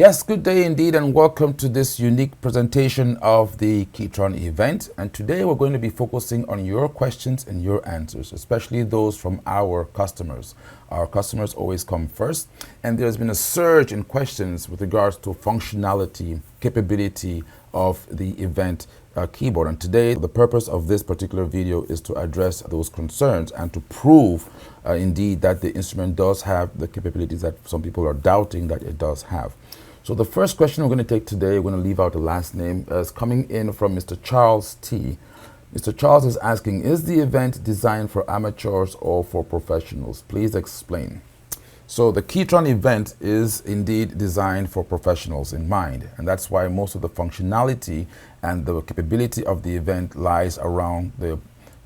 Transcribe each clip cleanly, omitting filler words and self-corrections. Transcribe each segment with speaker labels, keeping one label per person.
Speaker 1: Yes, good day indeed, and welcome to this unique presentation of the KETRON event. And today we're going to be focusing on your questions and your answers, especially those from our customers. Our customers always come first, and there's been a surge in questions with regards to functionality, capability of the event keyboard. And today, the purpose of this particular video is to address those concerns and to prove indeed that the instrument does have the capabilities that some people are doubting that it does have. So the first question we're going to take today, we're going to leave out the last name, is coming in from Mr. Charles T. Mr. Charles is asking, is the event designed for amateurs or for professionals? Please explain. So the KETRON event is indeed designed for professionals in mind, and that's why most of the functionality and the capability of the event lies around the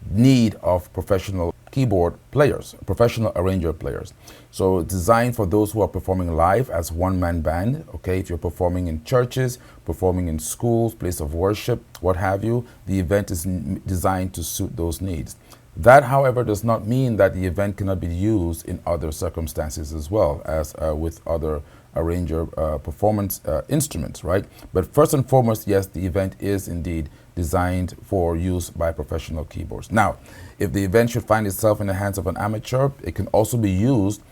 Speaker 1: need of professional keyboard players, professional arranger players. So it's designed for those who are performing live as one-man band. Okay, if you're performing in churches, performing in schools, place of worship, what have you, the event is designed to suit those needs. That, however, does not mean that the event cannot be used in other circumstances as well as with other arranger performance instruments, right? But first and foremost, yes, the event is indeed designed for use by professional keyboards. Now, if the event should find itself in the hands of an amateur, it can also be used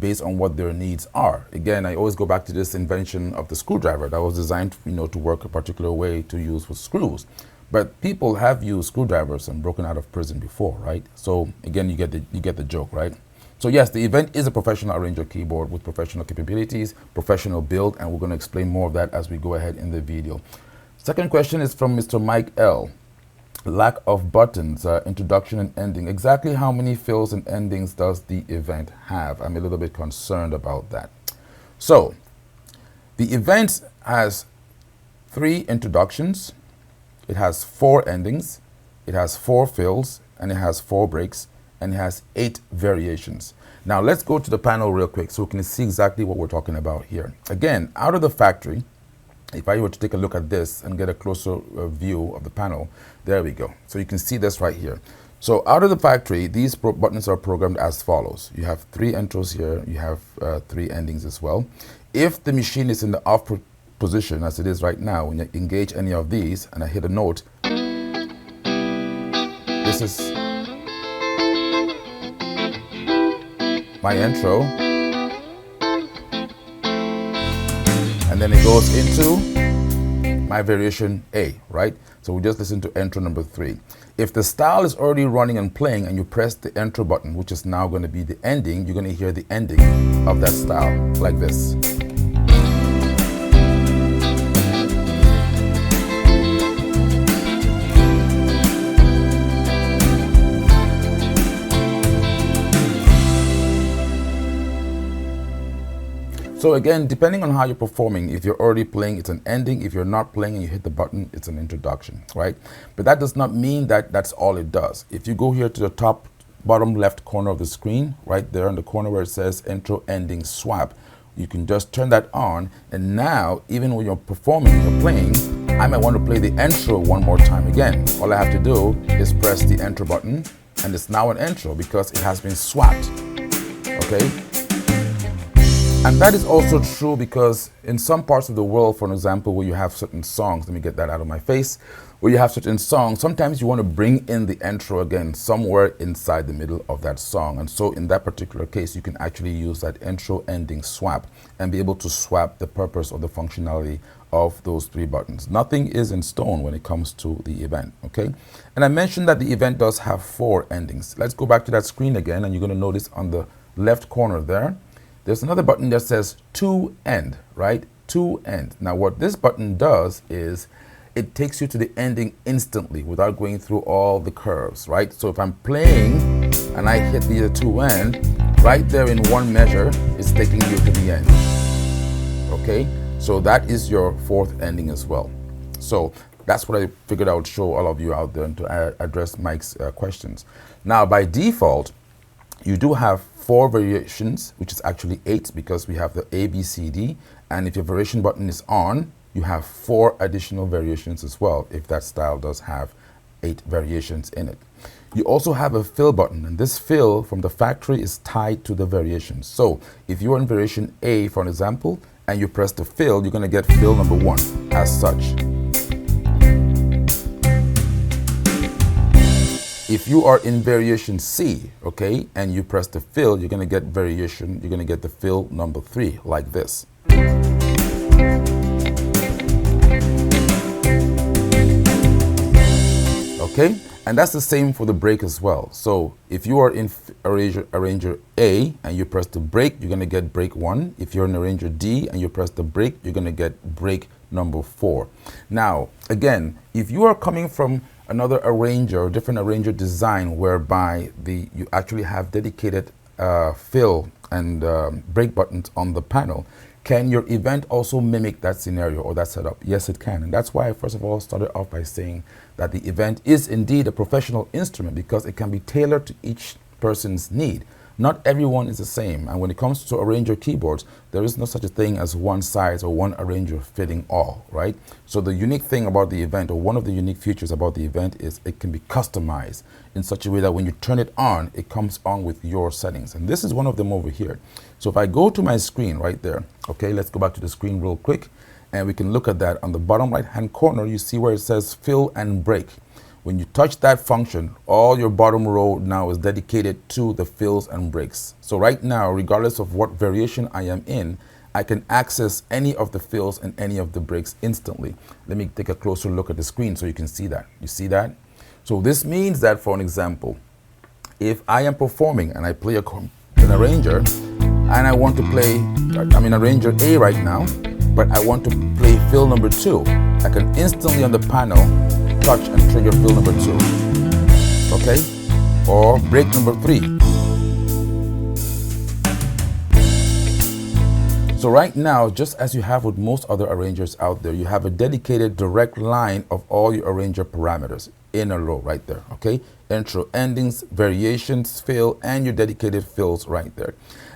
Speaker 1: based on what their needs are. Again, I always go back to this invention of the screwdriver that was designed, to work a particular way to use with screws. But people have used screwdrivers and broken out of prison before, right? So again, you get the joke, right? So yes, the event is a professional arranger keyboard with professional capabilities, professional build, and we're going to explain more of that as we go ahead in the video. Second question is from Mr. Mike L. Lack of buttons, introduction and ending. Exactly how many fills and endings does the event have? I'm a little bit concerned about that. So the event has 3 introductions. It has 4 endings, it has 4 fills, and it has 4 breaks, and it has 8 variations. Now let's go to the panel real quick so we can see exactly what we're talking about here. Again, out of the factory, if I were to take a look at this and get a closer view of the panel, there we go. So you can see this right here. So out of the factory, these buttons are programmed as follows. You have 3 intros here, you have 3 endings as well. If the machine is in the off position as it is right now, when you engage any of these and I hit a note, this is my intro, and then it goes into my variation A, right? So we just listen to intro number 3. If the style is already running and playing and you press the intro button, which is now going to be the ending, you're going to hear the ending of that style like this. So again, depending on how you're performing, if you're already playing, it's an ending. If you're not playing and you hit the button, it's an introduction, right? But that does not mean that that's all it does. If you go here to the bottom left corner of the screen, right there in the corner where it says intro, ending, swap, you can just turn that on. And now, even when you're performing, you're playing, I might want to play the intro one more time again. All I have to do is press the intro button, and it's now an intro because it has been swapped, okay? And that is also true because in some parts of the world, for example, where you have certain songs, let me get that out of my face, where you have certain songs, sometimes you want to bring in the intro again somewhere inside the middle of that song. And so in that particular case, you can actually use that intro ending swap and be able to swap the purpose or the functionality of those 3 buttons. Nothing is in stone when it comes to the event, okay? And I mentioned that the event does have 4 endings. Let's go back to that screen again, and you're going to notice on the left corner there's another button that says to end, right? To end. Now what this button does is it takes you to the ending instantly without going through all the curves, right? So if I'm playing and I hit the to end, right there in one measure, it's taking you to the end, okay? So that is your 4th ending as well. So that's what I figured I would show all of you out there and to address Mike's questions. Now by default, you do have 4 variations, which is actually 8 because we have the A, B, C, D. And if your variation button is on, you have 4 additional variations as well, if that style does have 8 variations in it. You also have a fill button, and this fill from the factory is tied to the variation. So if you're in variation A, for an example, and you press the fill, you're going to get fill number 1 as such. If you are in variation C, okay, and you press the fill, you're going to get variation, you're going to get the fill number 3 like this. Okay, and that's the same for the break as well. So if you are in arranger A and you press the break, you're going to get break 1. If you're in arranger D and you press the break, you're going to get break number 4. Now, again, if you are coming from another arranger or different arranger design whereby you actually have dedicated fill and break buttons on the panel, can your event also mimic that scenario or that setup? Yes, it can. And that's why I first of all started off by saying that the event is indeed a professional instrument, because it can be tailored to each person's need. Not everyone is the same, and when it comes to arranger keyboards, there is no such a thing as one size or one arranger fitting all, right? So the unique thing about the event, or one of the unique features about the event, is it can be customized in such a way that when you turn it on, it comes on with your settings. And this is one of them over here. So if I go to my screen right there, okay, let's go back to the screen real quick, and we can look at that. On the bottom right-hand corner, you see where it says fill and break. When you touch that function, all your bottom row now is dedicated to the fills and breaks. So right now, regardless of what variation I am in, I can access any of the fills and any of the breaks instantly. Let me take a closer look at the screen so you can see that. You see that? So this means that, for an example, if I am performing and I play an arranger, and I want to play, I'm in arranger A right now, but I want to play fill number 2, I can instantly on the panel touch and trigger fill number 2, okay, or break number 3. So right now, just as you have with most other arrangers out there, you have a dedicated direct line of all your arranger parameters in a row right there, okay, intro, endings, variations, fill, and your dedicated fills right there.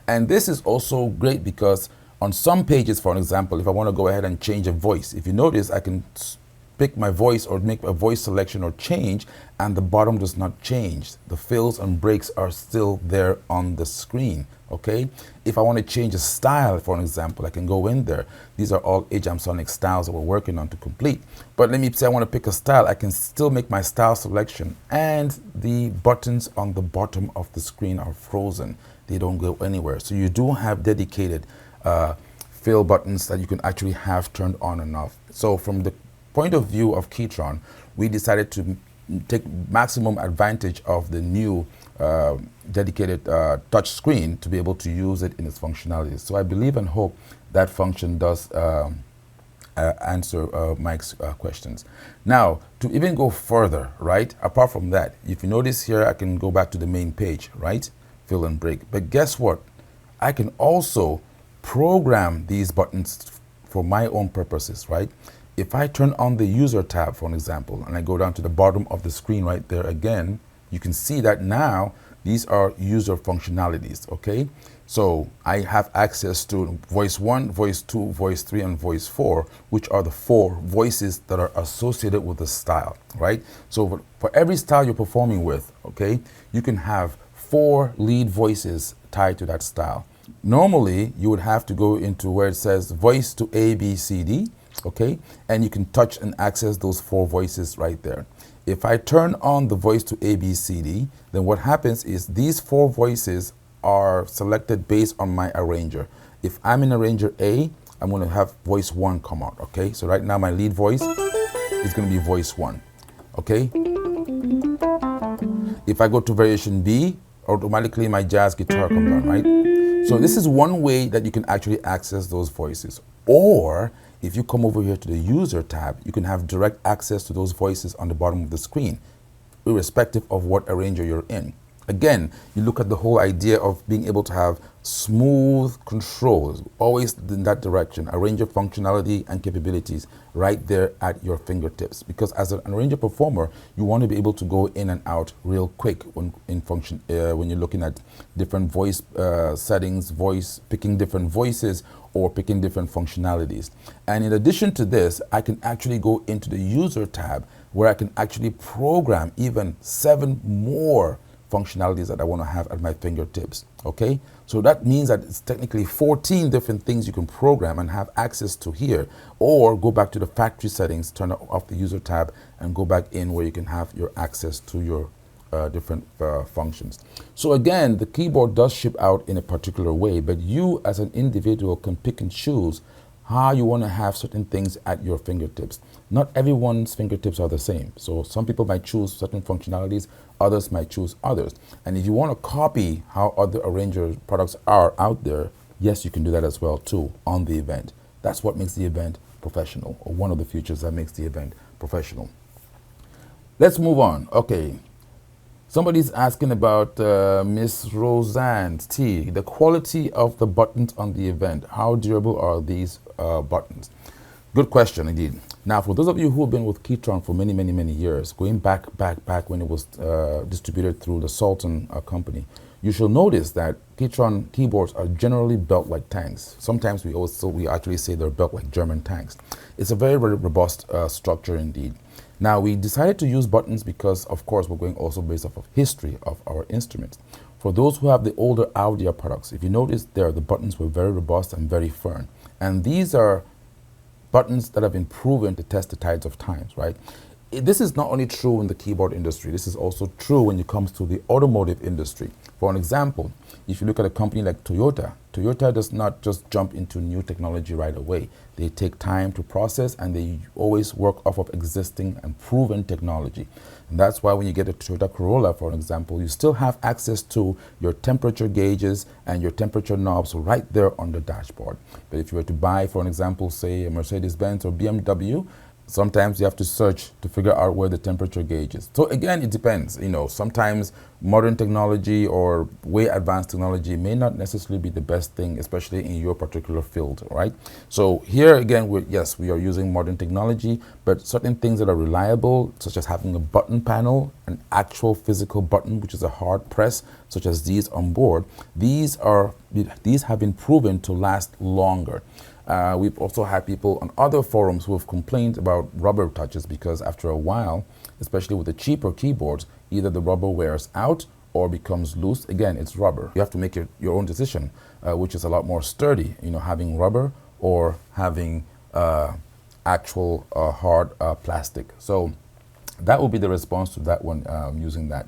Speaker 1: And this is also great because on some pages, for an example, if I want to go ahead and change a voice, if you notice, I can pick my voice or make a voice selection or change, and the bottom does not change. The fills and breaks are still there on the screen, okay? If I want to change a style, for an example, I can go in there. These are all AjamSonic styles that we're working on to complete. But let me say I want to pick a style, I can still make my style selection, and the buttons on the bottom of the screen are frozen. They don't go anywhere. So you do have dedicated fill buttons that you can actually have turned on and off. So from the point of view of KETRON, we decided to take maximum advantage of the new dedicated touch screen to be able to use it in its functionalities. So I believe and hope that function does answer Mike's questions. Now, to even go further, right, apart from that, if you notice here, I can go back to the main page, right, fill and break. But guess what? I can also program these buttons for my own purposes, right? If I turn on the user tab, for an example, and I go down to the bottom of the screen right there again, you can see that now these are user functionalities, okay? So I have access to voice 1, voice 2, voice 3, and voice 4, which are the 4 voices that are associated with the style, right? So for every style you're performing with, okay, you can have 4 lead voices tied to that style. Normally, you would have to go into where it says voice to A, B, C, D, okay? And you can touch and access those 4 voices right there. If I turn on the voice to A, B, C, D, then what happens is these 4 voices are selected based on my arranger. If I'm in arranger A, I'm going to have voice 1 come out, okay? So right now my lead voice is going to be voice 1, okay? If I go to variation B, automatically my jazz guitar comes on, right? So this is one way that you can actually access those voices. Or if you come over here to the user tab, you can have direct access to those voices on the bottom of the screen, irrespective of what arranger you're in. Again, you look at the whole idea of being able to have smooth controls, always in that direction, arranger functionality and capabilities right there at your fingertips. Because as an arranger performer, you want to be able to go in and out real quick when you're looking at different voice settings, picking different voices, or picking different functionalities. And in addition to this, I can actually go into the user tab where I can actually program even 7 more functionalities that I want to have at my fingertips, okay? So that means that it's technically 14 different things you can program and have access to here, or go back to the factory settings, turn off the user tab, and go back in where you can have your access to your different functions. So again, the keyboard does ship out in a particular way, but you as an individual can pick and choose how you want to have certain things at your fingertips. Not everyone's fingertips are the same. So some people might choose certain functionalities, others might choose others. And if you want to copy how other arranger products are out there, yes, you can do that as well too on the event. That's what makes the event professional, or one of the features that makes the event professional. Let's move on. Okay. Somebody's asking about Miss Roseanne T, the quality of the buttons on the event. How durable are these buttons? Good question indeed. Now, for those of you who have been with KETRON for many, many, many years, going back when it was distributed through the Sultan company, you shall notice that KETRON keyboards are generally built like tanks. Sometimes we actually say they're built like German tanks. It's a very, very robust structure indeed. Now, we decided to use buttons because, of course, we're going also based off of history of our instruments. For those who have the older Audio products, if you notice there, the buttons were very robust and very firm. And these are buttons that have been proven to test the tides of times, right? This is not only true in the keyboard industry, this is also true when it comes to the automotive industry. For an example, if you look at a company like Toyota, Toyota does not just jump into new technology right away. They take time to process, and they always work off of existing and proven technology. And that's why when you get a Toyota Corolla, for example, you still have access to your temperature gauges and your temperature knobs right there on the dashboard. But if you were to buy, for an example, say a Mercedes-Benz or BMW, sometimes you have to search to figure out where the temperature gauge is. So again, it depends. You know, sometimes modern technology or way advanced technology may not necessarily be the best thing, especially in your particular field, right? So here again, yes, we are using modern technology, but certain things that are reliable, such as having a button panel, an actual physical button, which is a hard press, such as these on board, these have been proven to last longer. We've also had people on other forums who have complained about rubber touches because after a while, especially with the cheaper keyboards, either the rubber wears out or becomes loose. Again, it's rubber. You have to make your own decision, which is a lot more sturdy, you know, having rubber or having actual hard plastic. So that will be the response to that one, using that.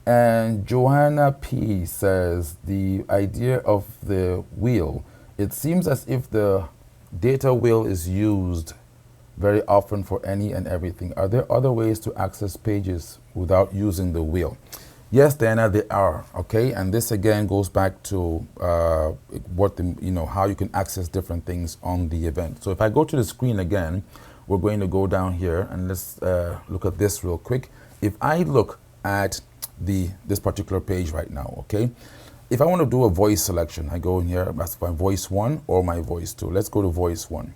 Speaker 1: And Joanna P says the idea of the wheel, it seems as if the data wheel is used very often for any and everything. Are there other ways to access pages without using the wheel? Yes, Diana, there are. Okay, and this again goes back to how you can access different things on the event. So if I go to the screen again, we're going to go down here and let's look at this real quick. If I look at this particular page right now, okay. If I want to do a voice selection, I go in here, that's my voice 1 or my voice 2. Let's go to voice 1.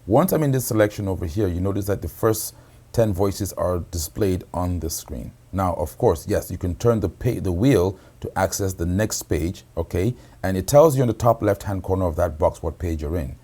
Speaker 1: Once I'm in this selection over here, you notice that the first 10 voices are displayed on the screen. Now, of course, yes, you can turn the wheel to access the next page, okay? And it tells you in the top left-hand corner of that box what page you're in.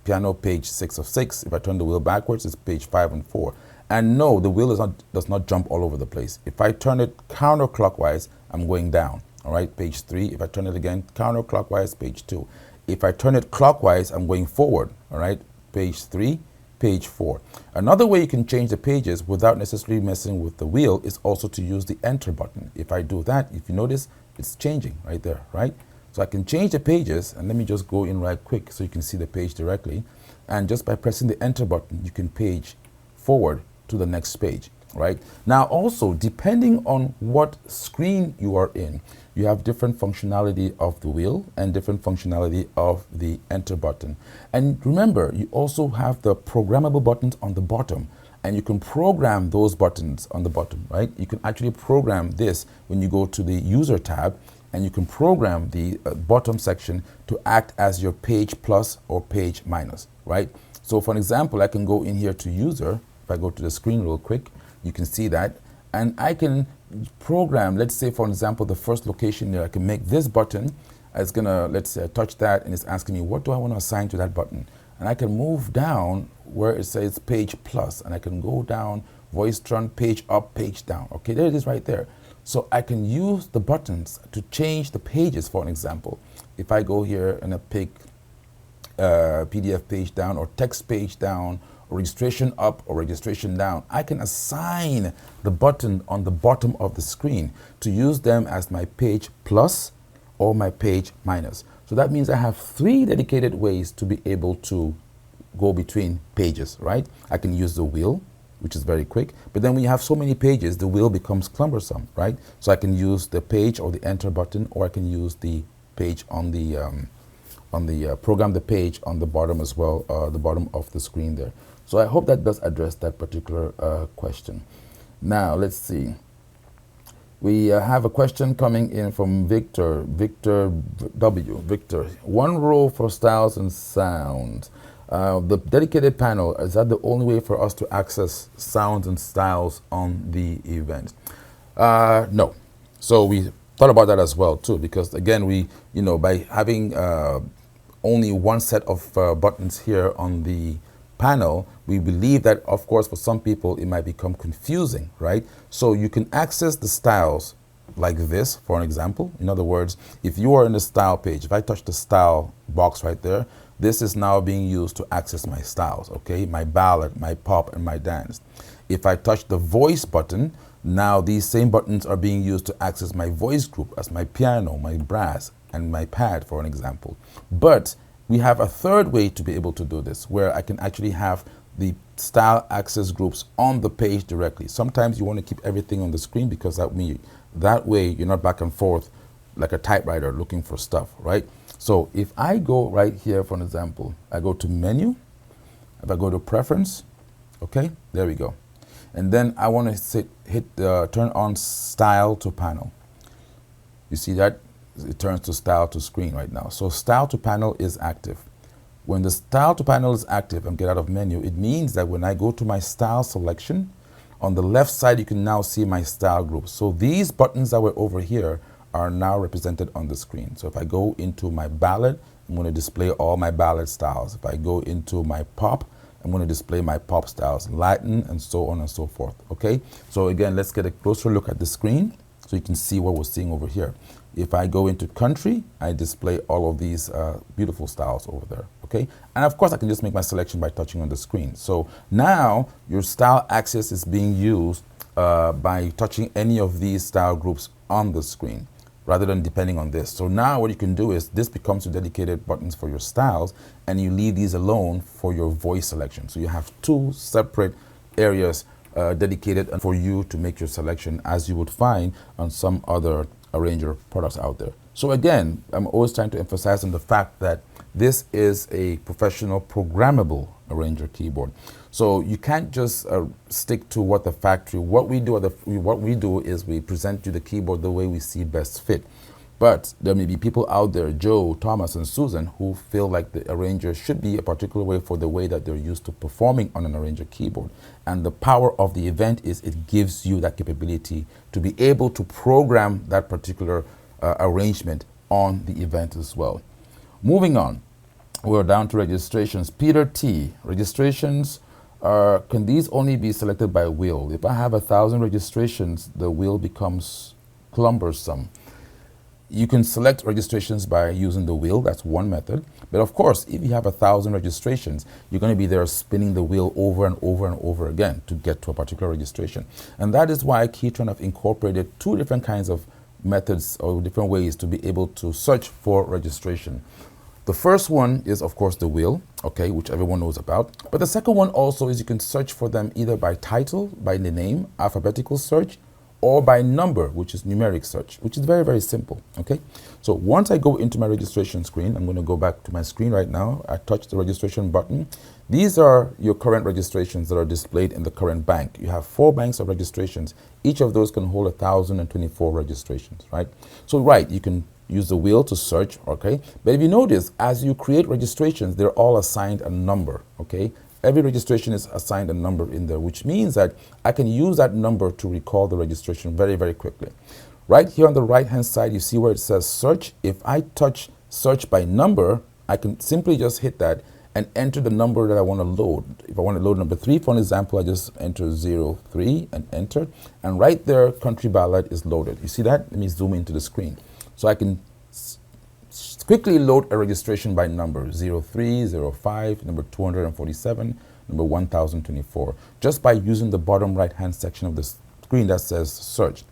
Speaker 1: Piano page 6 of 6. If I turn the wheel backwards, it's page 5 and 4. And no, the wheel does not jump all over the place. If I turn it counterclockwise, I'm going down. All right, page 3. If I turn it again counterclockwise, page 2. If I turn it clockwise, I'm going forward. All right, page 3, page 4. Another way you can change the pages without necessarily messing with the wheel is also to use the enter button. If I do that, if you notice, it's changing right there, right? So I can change the pages, and let me just go in right quick so you can see the page directly. And just by pressing the enter button, you can page forward to the next page, right? Now also, depending on what screen you are in, you have different functionality of the wheel and different functionality of the enter button. And remember, you also have the programmable buttons on the bottom, and you can program those buttons on the bottom, right? You can actually program this when you go to the user tab, and you can program the bottom section to act as your page plus or page minus, right? So for an example, I can go in here to user. If I go to the screen real quick, you can see that, and I can program, let's say for example, the first location there, I can make this button, it's gonna, let's say I touch that and it's asking me, what do I want to assign to that button? And I can move down where it says page plus, and I can go down, voice turn, page up, page down. Okay, there it is right there. So I can use the buttons to change the pages, for an example. If I go here and I pick PDF page down or text page down or registration up or registration down, I can assign the button on the bottom of the screen to use them as my page plus or my page minus. So that means I have 3 dedicated ways to be able to go between pages, right? I can use the wheel, which is very quick, but then when you have so many pages, the wheel becomes cumbersome, right? So I can use the page or the enter button, or I can use the page on the program the page on the bottom as well, the bottom of the screen there. So I hope that does address that particular question. Now let's see. We have a question coming in from Victor W. Victor, 1 row for styles and sounds. The dedicated panel, is that the only way for us to access sounds and styles on the event? No. So we thought about that as well too, because again, we, by having only one set of buttons here on the panel, we believe that, of course, for some people it might become confusing, right? So you can access the styles like this, for an example. In other words, if you are in the style page, if I touch the style box right there, this is now being used to access my styles, okay? My ballad, my pop, and my dance. If I touch the voice button, now these same buttons are being used to access my voice group as my piano, my brass, and my pad, for an example. But we have a third way to be able to do this, where I can actually have the style access groups on the page directly. Sometimes you want to keep everything on the screen because that way you're not back and forth like a typewriter looking for stuff, right? So if I go right here, for an example, I go to menu, if I go to preference, okay, there we go. And then I want to turn on style to panel. You see that? It turns to style to screen right now. So style to panel is active. When the style to panel is active and get out of menu, it means that when I go to my style selection, on the left side you can now see my style group. So these buttons that were over here are now represented on the screen. So if I go into my ballad, I'm going to display all my ballad styles. If I go into my pop, I'm going to display my pop styles, Latin, and so on and so forth, okay? So again, let's get a closer look at the screen so you can see what we're seeing over here. If I go into country, I display all of these beautiful styles over there, okay? And of course, I can just make my selection by touching on the screen. So now your style access is being used by touching any of these style groups on the screen, rather than depending on this. So now what you can do is this becomes your dedicated buttons for your styles, and you leave these alone for your voice selection. So you have 2 separate areas dedicated for you to make your selection, as you would find on some other arranger products out there. So again, I'm always trying to emphasize on the fact that this is a professional programmable arranger keyboard. So you can't just stick to what the factory, what we do is we present you the keyboard the way we see best fit. But there may be people out there, Joe, Thomas, and Susan, who feel like the arranger should be a particular way for the way that they're used to performing on an arranger keyboard. And the power of the event is it gives you that capability to be able to program that particular arrangement on the event as well. Moving on, we're down to registrations. Peter T, registrations can these only be selected by wheel? If I have 1,000 registrations, the wheel becomes cumbersome. You can select registrations by using the wheel. That's one method. But of course, if you have 1,000 registrations, you're going to be there spinning the wheel over and over and over again to get to a particular registration. And that is why KETRON have incorporated 2 different kinds of methods or different ways to be able to search for registration. The first one is, of course, the wheel, okay, which everyone knows about. But the second one also is you can search for them either by title, by the name, alphabetical search, or by number, which is numeric search, which is very, very simple, okay? So once I go into my registration screen, I'm going to go back to my screen right now. I touch the registration button. These are your current registrations that are displayed in the current bank. You have 4 banks of registrations. Each of those can hold 1,024 registrations, right? So, right, you can use the wheel to search, okay? But if you notice, as you create registrations, they're all assigned a number, okay? Every registration is assigned a number in there, which means that I can use that number to recall the registration very, very quickly. Right here on the right-hand side, you see where it says search. If I touch search by number, I can simply just hit that, and enter the number that I want to load. If I want to load number 3, for an example, I just enter 03 and enter. And right there, country ballot is loaded. You see that? Let me zoom into the screen. So I can quickly load a registration by number 03, 05, number 247, number 1024, just by using the bottom right-hand section of the screen that says search.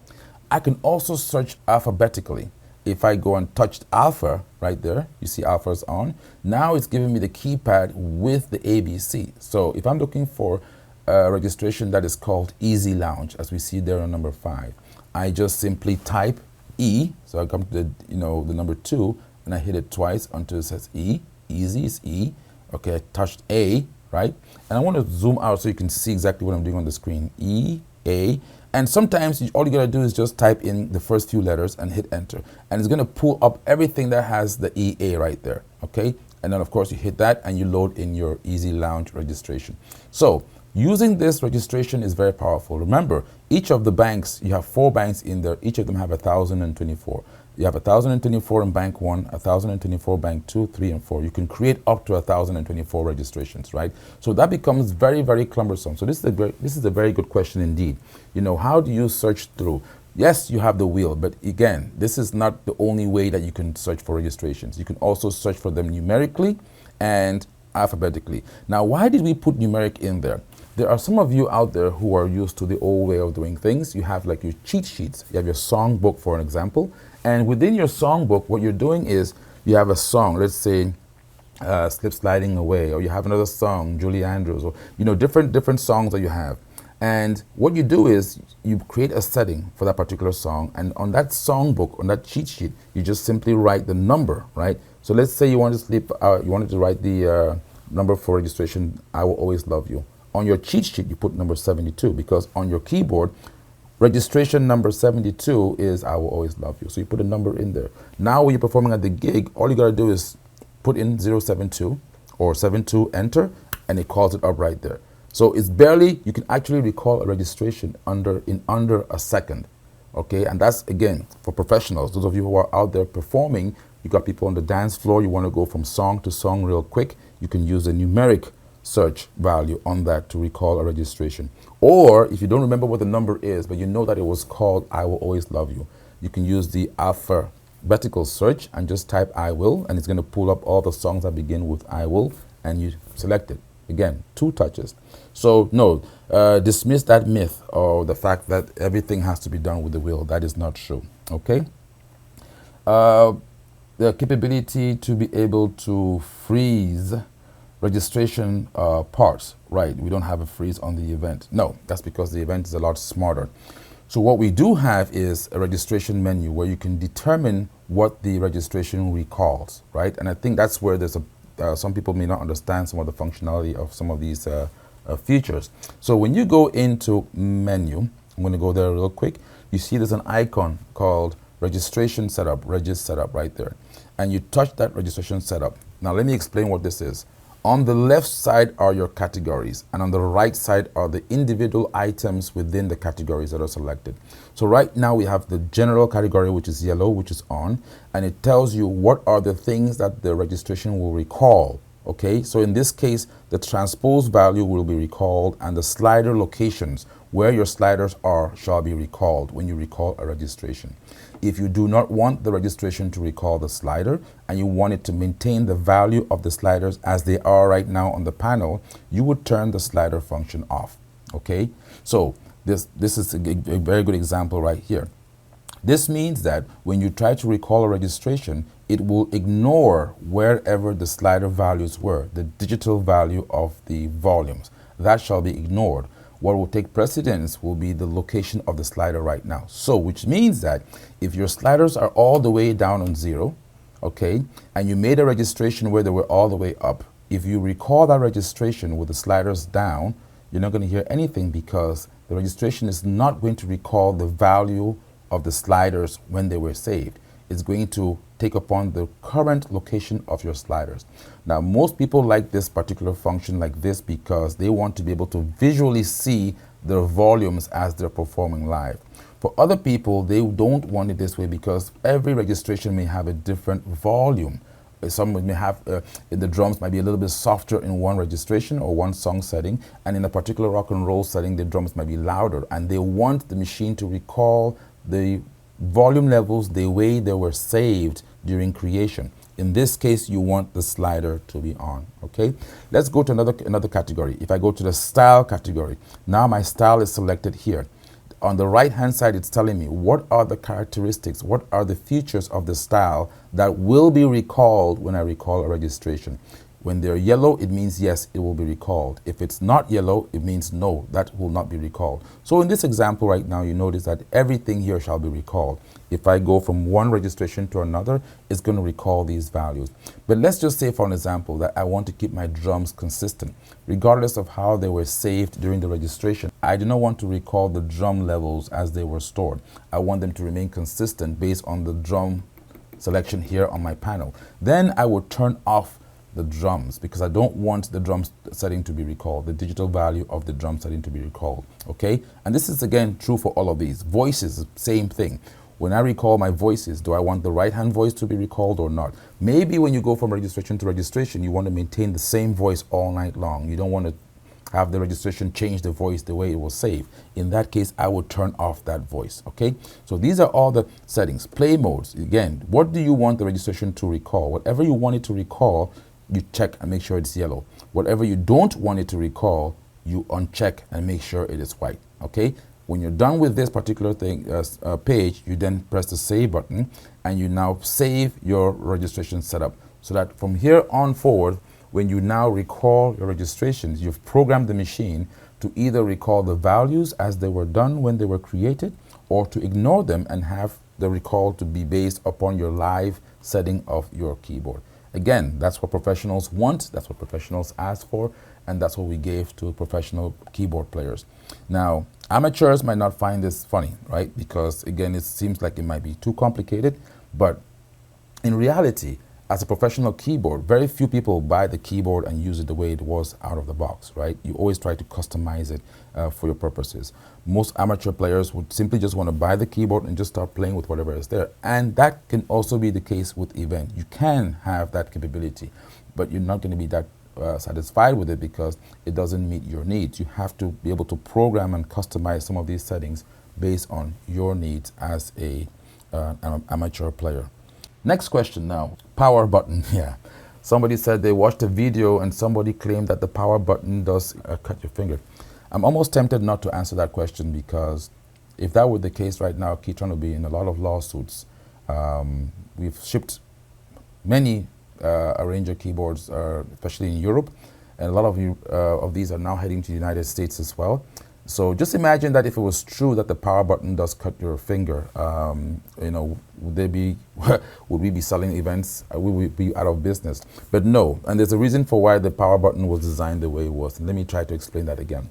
Speaker 1: I can also search alphabetically. If I go and touch alpha right there, you see alpha is on. Now it's giving me the keypad with the ABC. So if I'm looking for a registration that is called Easy Lounge, as we see there on number 5, I just simply type E. So I come to the, the number 2, and I hit it twice until it says E. Easy is E. Okay, I touched A, right? And I want to zoom out so you can see exactly what I'm doing on the screen. E, A. And sometimes all you gotta do is just type in the first few letters and hit enter. And it's gonna pull up everything that has the EA right there, okay? And then of course you hit that and you load in your Easy Lounge registration. So using this registration is very powerful. Remember, each of the banks, you have 4 banks in there, each of them have 1,024. You have 1,024 in bank 1, 1,024 bank 2, 3, and 4. You can create up to 1,024 registrations, right? So that becomes very, very cumbersome. So this is a very good question indeed. How do you search through? Yes, you have the wheel, but again, this is not the only way that you can search for registrations. You can also search for them numerically and alphabetically. Now, why did we put numeric in there? There are some of you out there who are used to the old way of doing things. You have like your cheat sheets. You have your song book, for an example. And within your song book, what you're doing is you have a song, let's say Slip Sliding Away, or you have another song, Julie Andrews, or different songs that you have. And what you do is you create a setting for that particular song, and on that song book, on that cheat sheet, you just simply write the number, right? So let's say you wanted to write the number for registration, I Will Always Love You. On your cheat sheet, you put number 72, because on your keyboard, registration number 72 is I Will Always Love You. So you put a number in there. Now when you're performing at the gig, all you gotta do is put in 072 or 72, enter, and it calls it up right there. So it's barely, you can actually recall a registration in under a second, okay? And that's, again, for professionals. Those of you who are out there performing, you got people on the dance floor, you wanna go from song to song real quick, you can use a numeric search value on that to recall a registration. Or if you don't remember what the number is, but you know that it was called I Will Always Love You, you can use the alphabetical search and just type I will, and it's going to pull up all the songs that begin with I will, and you select it. Again, 2 touches. So no, dismiss that myth or the fact that everything has to be done with the wheel. That is not true, okay? The capability to be able to freeze registration parts, right? We don't have a freeze on the event. No, that's because the event is a lot smarter. So what we do have is a registration menu where you can determine what the registration recalls, right? And I think that's where there's some people may not understand some of the functionality of some of these features. So when you go into menu, I'm going to go there real quick. You see there's an icon called registration setup, regist setup right there. And you touch that registration setup. Now let me explain what this is. On the left side are your categories, and on the right side are the individual items within the categories that are selected. So right now we have the general category, which is yellow, which is on, and it tells you what are the things that the registration will recall. Okay, so in this case, the transpose value will be recalled, and the slider locations where your sliders are shall be recalled when you recall a registration. If you do not want the registration to recall the slider and you want it to maintain the value of the sliders as they are right now on the panel, you would turn the slider function off. Okay, so this is a very good example right here. This means that when you try to recall a registration, it will ignore wherever the slider values were, the digital value of the volumes. That shall be ignored. What will take precedence will be the location of the slider right now. So, which means that if your sliders are all the way down on 0, okay, and you made a registration where they were all the way up, if you recall that registration with the sliders down, you're not going to hear anything because the registration is not going to recall the value of the sliders when they were saved. It's going to take upon the current location of your sliders. Now, most people like this particular function like this because they want to be able to visually see their volumes as they're performing live. For other people, they don't want it this way because every registration may have a different volume. Some may have, the drums might be a little bit softer in one registration or one song setting, and in a particular rock and roll setting, the drums might be louder, and they want the machine to recall the volume levels the way they were saved during creation. In this case, you want the slider to be on, okay? Let's go to another category. If I go to the style category, now my style is selected here. On the right-hand side, it's telling me what are the characteristics, what are the features of the style that will be recalled when I recall a registration. When they're yellow, it means yes, it will be recalled. If it's not yellow, it means no, that will not be recalled. So in this example right now, you notice that everything here shall be recalled. If I go from one registration to another, it's going to recall these values. But let's just say, for an example, that I want to keep my drums consistent, regardless of how they were saved during the registration. I do not want to recall the drum levels as they were stored. I want them to remain consistent based on the drum selection here on my panel. Then I would turn off the drums because I don't want the drum setting to be recalled, the digital value of the drum setting to be recalled, okay? And this is again true for all of these. Voices, same thing. When I recall my voices, do I want the right-hand voice to be recalled or not? Maybe when you go from registration to registration, you want to maintain the same voice all night long. You don't want to have the registration change the voice the way it was saved. In that case, I would turn off that voice, okay? So these are all the settings. Play modes, again, what do you want the registration to recall? Whatever you want it to recall, you check and make sure it's yellow. Whatever you don't want it to recall, you uncheck and make sure it is white, okay? When you're done with this particular thing, page, you then press the save button and you now save your registration setup so that from here on forward, when you now recall your registrations, you've programmed the machine to either recall the values as they were done when they were created or to ignore them and have the recall to be based upon your live setting of your keyboard. Again, that's what professionals want, that's what professionals ask for, and that's what we gave to professional keyboard players. Now, amateurs might not find this funny, right? Because again, it seems like it might be too complicated, but in reality, as a professional keyboard, very few people buy the keyboard and use it the way it was out of the box, right? You always try to customize it for your purposes. Most amateur players would simply just want to buy the keyboard and just start playing with whatever is there. And that can also be the case with Event. You can have that capability, but you're not going to be that satisfied with it because it doesn't meet your needs. You have to be able to program and customize some of these settings based on your needs as an amateur player. Next question now, power button. Yeah, somebody said they watched a video and somebody claimed that the power button does cut your finger. I'm almost tempted not to answer that question because if that were the case right now, KETRON would be in a lot of lawsuits. We've shipped many arranger keyboards, especially in Europe, and a lot of these are now heading to the United States as well. So just imagine that if it was true that the power button does cut your finger, you know, would we be selling events? Would we be out of business? But no, and there's a reason for why the power button was designed the way it was. And let me try to explain that again.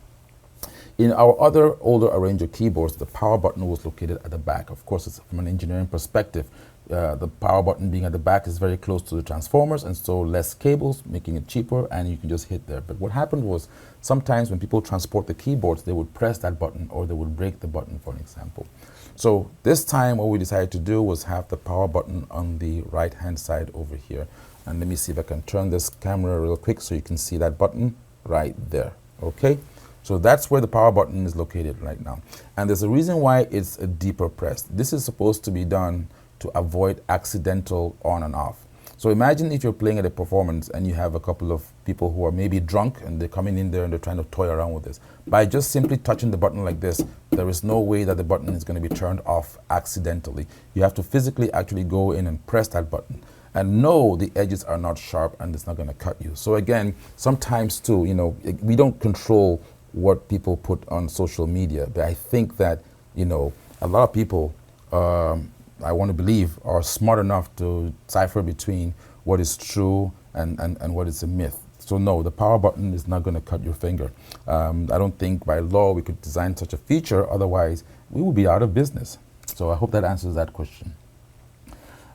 Speaker 1: In our other older arranger keyboards, the power button was located at the back. Of course, it's from an engineering perspective. The power button being at the back is very close to the transformers, and so less cables, making it cheaper, and you can just hit there. But what happened was sometimes when people transport the keyboards, they would press that button or they would break the button, for an example. So this time what we decided to do was have the power button on the right-hand side over here. And let me see if I can turn this camera real quick so you can see that button right there, okay? So that's where the power button is located right now. And there's a reason why it's a deeper press. This is supposed to be done to avoid accidental on and off. So imagine if you're playing at a performance and you have a couple of people who are maybe drunk and they're coming in there and they're trying to toy around with this. By just simply touching the button like this, there is no way that the button is going to be turned off accidentally. You have to physically actually go in and press that button. And no, the edges are not sharp and it's not going to cut you. So again, sometimes too, you know, we don't control what people put on social media, but I think that, you know, a lot of people, I want to believe, are smart enough to decipher between what is true and what is a myth. So no, the power button is not going to cut your finger. I don't think by law we could design such a feature, otherwise we would be out of business. So I hope that answers that question.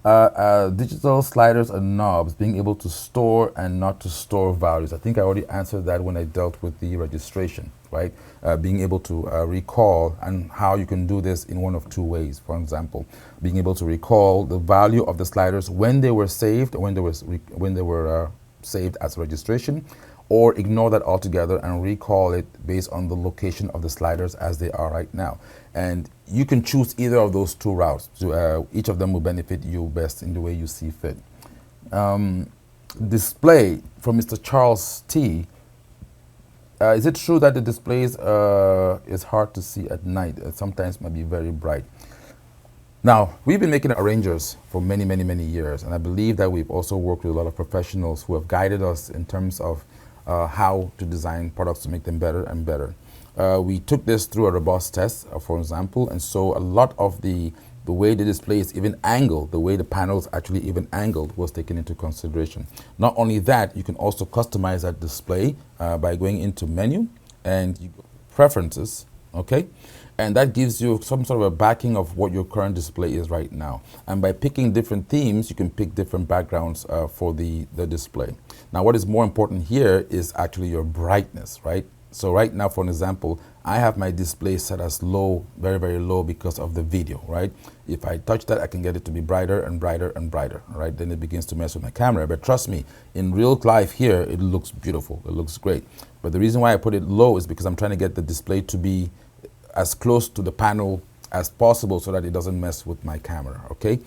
Speaker 1: Digital sliders and knobs, being able to store and not to store values. I think I already answered that when I dealt with the registration, right? Being able to recall, and how you can do this in one of two ways. For example, being able to recall the value of the sliders when they were saved, when they were saved as registration, or ignore that altogether and recall it based on the location of the sliders as they are right now. And you can choose either of those two routes. Each of them will benefit you best in the way you see fit. Display from Mr. Charles T. Is it true that the displays is hard to see at night? It sometimes might be very bright. Now, we've been making arrangers for many, many, many years, and I believe that we've also worked with a lot of professionals who have guided us in terms of how to design products to make them better and better. We took this through a robust test, for example, and so a lot of the way the display is even angled, the way the panels actually even angled, was taken into consideration. Not only that, you can also customize that display by going into menu and preferences, okay? And that gives you some sort of a backing of what your current display is right now. And by picking different themes, you can pick different backgrounds for the display. Now, what is more important here is actually your brightness, right? So right now, for an example, I have my display set as low, very, very low because of the video, right? If I touch that, I can get it to be brighter and brighter and brighter, right? Then it begins to mess with my camera. But trust me, in real life here, it looks beautiful. It looks great. But the reason why I put it low is because I'm trying to get the display to be as close to the panel as possible so that it doesn't mess with my camera, okay?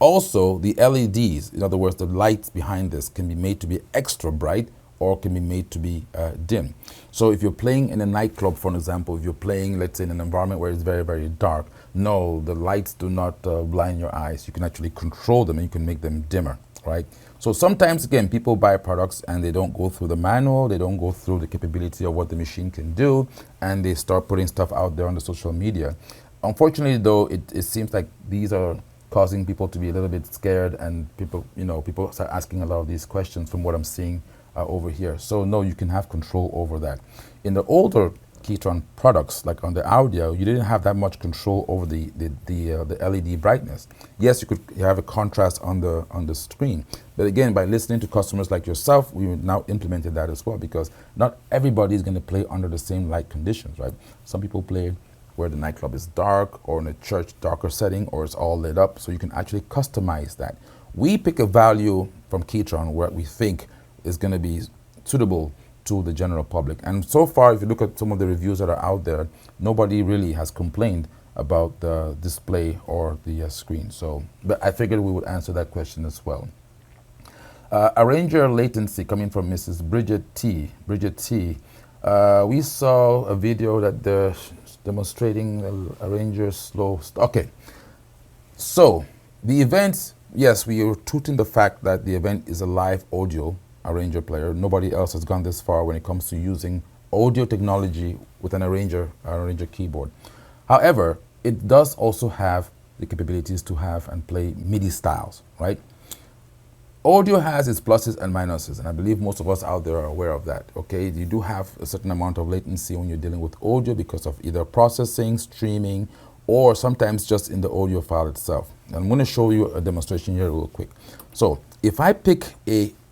Speaker 1: Also, the LEDs, in other words, the lights behind this, can be made to be extra bright or can be made to be dim. So if you're playing in a nightclub, for example, if you're playing, let's say, in an environment where it's very, very dark, no, the lights do not blind your eyes. You can actually control them and you can make them dimmer, right? So sometimes, again, people buy products and they don't go through the manual, they don't go through the capability of what the machine can do, and they start putting stuff out there on the social media. Unfortunately, though, it seems like these are causing people to be a little bit scared, and people start asking a lot of these questions from what I'm seeing over here. So no, you can have control over that. In the older KETRON products, like on the audio, you didn't have that much control over the LED brightness. Yes, you could have a contrast on the screen, but again, by listening to customers like yourself, we now implemented that as well, because not everybody is going to play under the same light conditions, right? Some people play where the nightclub is dark, or in a church darker setting, or it's all lit up, so you can actually customize that. We pick a value from KETRON where we think is going to be suitable to the general public. And so far, if you look at some of the reviews that are out there, nobody really has complained about the display or the screen. So, but I figured we would answer that question as well. Arranger latency coming from Mrs. Bridget T. Bridget T. We saw a video that they're demonstrating the Arranger slow. Okay. So the event, yes, we are tooting the fact that the event is a live audio arranger player. Nobody else has gone this far when it comes to using audio technology with an arranger keyboard. However, it does also have the capabilities to have and play MIDI styles, right? Audio has its pluses and minuses, and I believe most of us out there are aware of that, okay? You do have a certain amount of latency when you're dealing with audio because of either processing, streaming, or sometimes just in the audio file itself. And I'm going to show you a demonstration here real quick. So if I pick